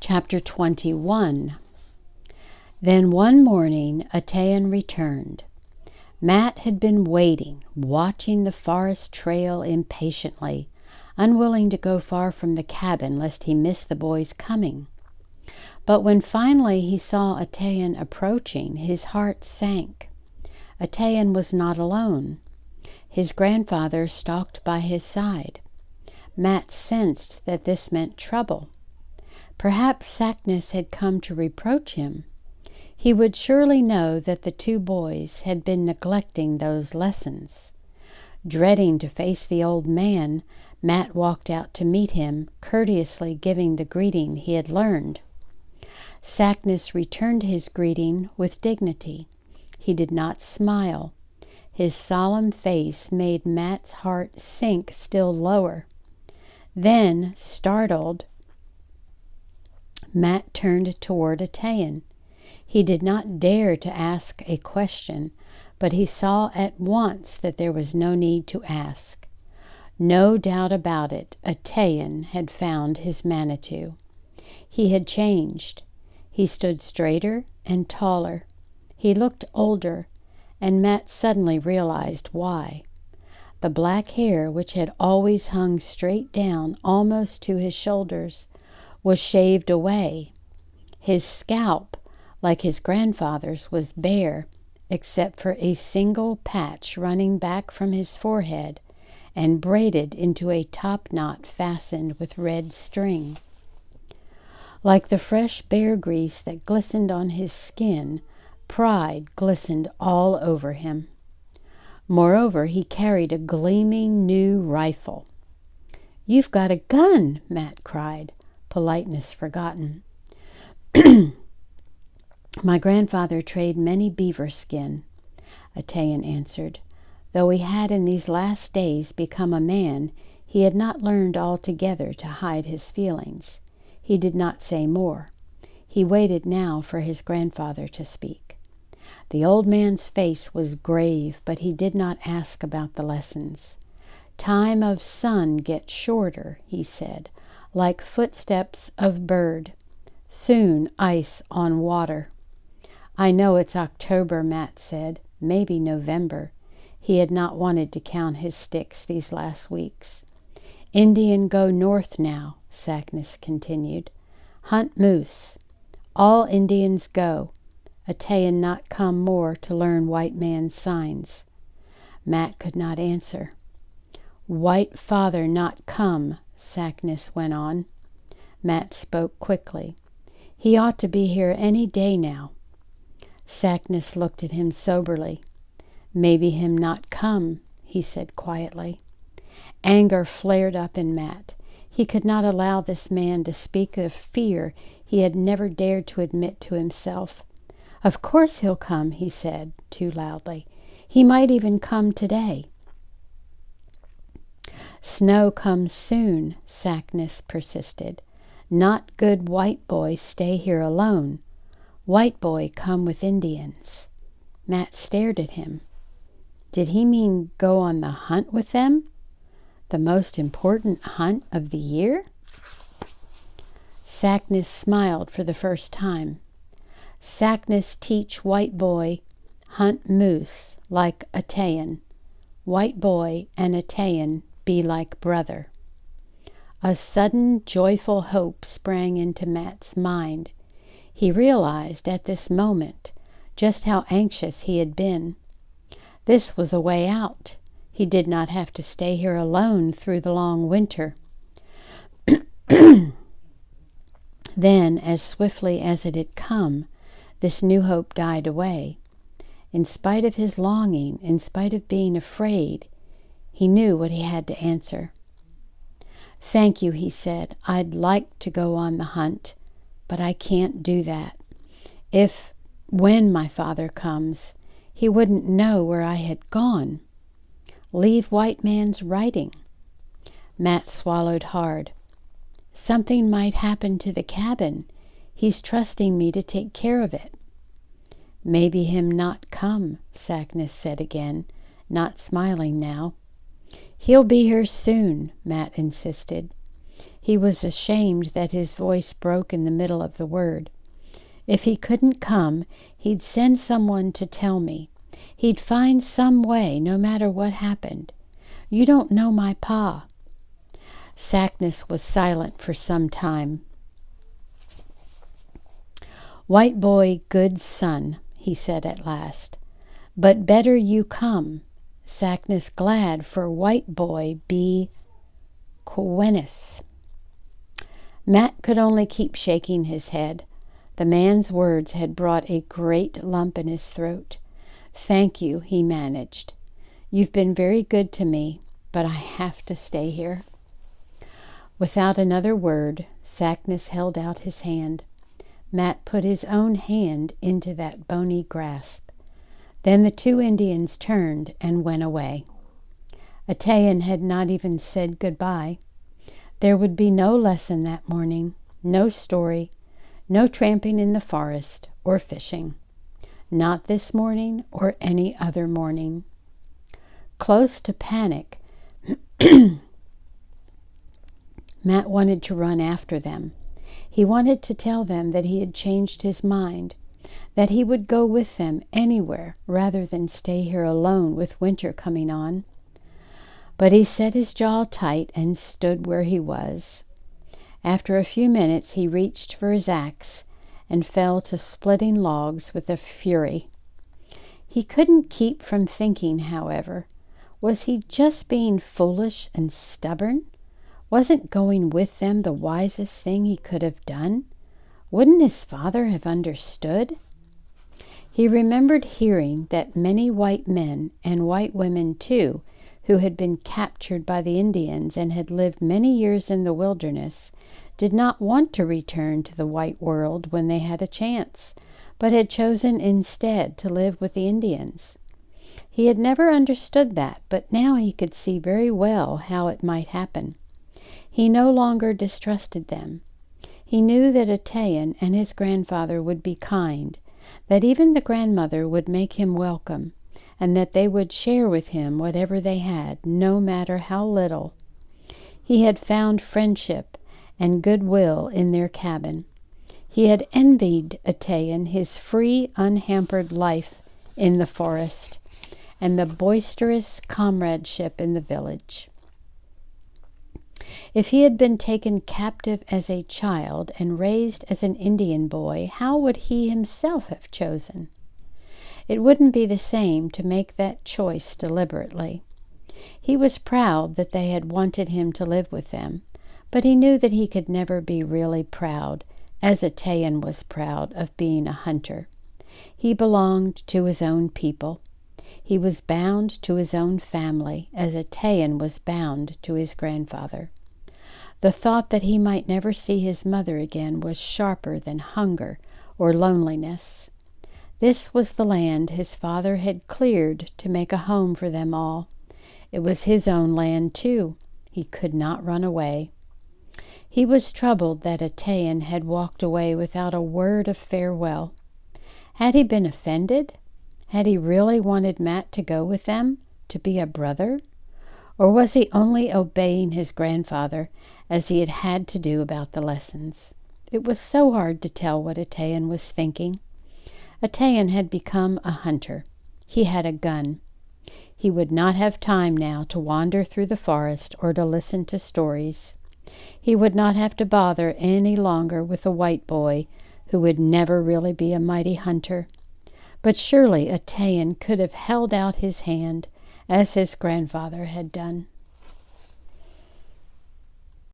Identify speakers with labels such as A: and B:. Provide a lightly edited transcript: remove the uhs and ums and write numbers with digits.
A: Chapter 21. Then one morning Atayan returned. Matt had been waiting, watching the forest trail impatiently, unwilling to go far from the cabin lest he miss the boys coming. But when finally he saw Atayan approaching, his heart sank. Atayan was not alone. His grandfather stalked by his side. Matt sensed that this meant trouble. Perhaps Saknus had come to reproach him. He would surely know that the two boys had been neglecting those lessons. Dreading to face the old man, Matt walked out to meet him, courteously giving the greeting he had learned. Saknus returned his greeting with dignity. He did not smile. His solemn face made Matt's heart sink still lower. Then, startled, Matt turned toward Atayan. He did not dare to ask a question, but he saw at once that there was no need to ask. No doubt about it, Atayan had found his Manitou. He had changed. He stood straighter and taller. He looked older, and Matt suddenly realized why. The black hair, which had always hung straight down almost to his shoulders, was shaved away. His scalp, like his grandfather's, was bare, except for a single patch running back from his forehead and braided into a top knot fastened with red string. Like the fresh bear grease that glistened on his skin, pride glistened all over him. Moreover, he carried a gleaming new rifle. "You've got a gun!" Matt cried, politeness forgotten. "My grandfather traded many beaver skin," Atayan answered. Though he had in these last days become a man, he had not learned altogether to hide his feelings. He did not say more. He waited now for his grandfather to speak. The old man's face was grave, but he did not ask about the lessons. "Time of sun gets shorter," he said, "like footsteps of bird. Soon ice on water." "I know it's October," Matt said, "maybe November." He had not wanted to count his sticks these last weeks. "Indian go north now," Saknus continued. "Hunt moose. All Indians go. Atayan not come more to learn white man's signs." Matt could not answer. "White father not come," Saknus went on. Matt spoke quickly. "He ought to be here any day now." Saknus looked at him soberly. "Maybe him not come," he said quietly. Anger flared up in Matt. He could not allow this man to speak of fear he had never dared to admit to himself. "Of course he'll come," he said, too loudly. "He might even come today." "Snow comes soon," Saknus persisted. "Not good white boy stay here alone. White boy come with Indians." Matt stared at him. Did he mean go on the hunt with them? The most important hunt of the year? Saknus smiled for the first time. "Saknus teach white boy hunt moose like Atayan. White boy and Atayan be like brother." A sudden joyful hope sprang into Matt's mind. He realized at this moment just how anxious he had been. This was a way out. He did not have to stay here alone through the long winter. Then, as swiftly as it had come, this new hope died away. In spite of his longing, in spite of being afraid, he knew what he had to answer. "Thank you," he said. "I'd like to go on the hunt, but I can't do that. When my father comes, he wouldn't know where I had gone. Leave white man's writing." Matt swallowed hard. "Something might happen to the cabin. He's trusting me to take care of it." "Maybe him not come," Saknus said again, not smiling now. "He'll be here soon," Matt insisted. He was ashamed that his voice broke in the middle of the word. If he couldn't come, he'd send someone to tell me. He'd find some way, no matter what happened. You don't know my pa. Sackness was silent for some time. White boy, good son, he said at last. But better you come. Sackness glad for white boy be Quenis. Matt could only keep shaking his head. The man's words had brought a great lump in his throat. Thank you, he managed. You've been very good to me, but I have to stay here. Without another word, Sackness held out his hand. Matt put his own hand into that bony grasp. Then the two Indians turned and went away. Atayan had not even said goodbye. There would be no lesson that morning, no story, no tramping in the forest or fishing. Not this morning or any other morning. Close to panic, Matt wanted to run after them. He wanted to tell them that he had changed his mind, that he would go with them anywhere rather than stay here alone with winter coming on. But he set his jaw tight and stood where he was. After a few minutes he reached for his axe and fell to splitting logs with a fury. He couldn't keep from thinking, however, was he just being foolish and stubborn? Wasn't going with them the wisest thing he could have done? Wouldn't his father have understood? He remembered hearing that many white men, and white women too, who had been captured by the Indians and had lived many years in the wilderness, did not want to return to the white world when they had a chance, but had chosen instead to live with the Indians. He had never understood that, but now he could see very well how it might happen. He no longer distrusted them. He knew that Atayan and his grandfather would be kind, that even the grandmother would make him welcome, and that they would share with him whatever they had, no matter how little. He had found friendship and goodwill in their cabin. He had envied Atayan his free, unhampered life in the forest, and the boisterous comradeship in the village. If he had been taken captive as a child and raised as an Indian boy, how would he himself have chosen? It wouldn't be the same to make that choice deliberately. He was proud that they had wanted him to live with them, but he knew that he could never be really proud, as Atayan was proud of being a hunter. He belonged to his own people. He was bound to his own family, as Atayan was bound to his grandfather. The thought that he might never see his mother again was sharper than hunger or loneliness. This was the land his father had cleared to make a home for them all. It was his own land, too. He could not run away. He was troubled that Atayan had walked away without a word of farewell. Had he been offended? Had he really wanted Matt to go with them, to be a brother? Or was he only obeying his grandfather, as he had had to do about the lessons? It was so hard to tell what Atayan was thinking. Atayan had become a hunter. He had a gun. He would not have time now to wander through the forest or to listen to stories. He would not have to bother any longer with a white boy who would never really be a mighty hunter. But surely Atayan could have held out his hand as his grandfather had done.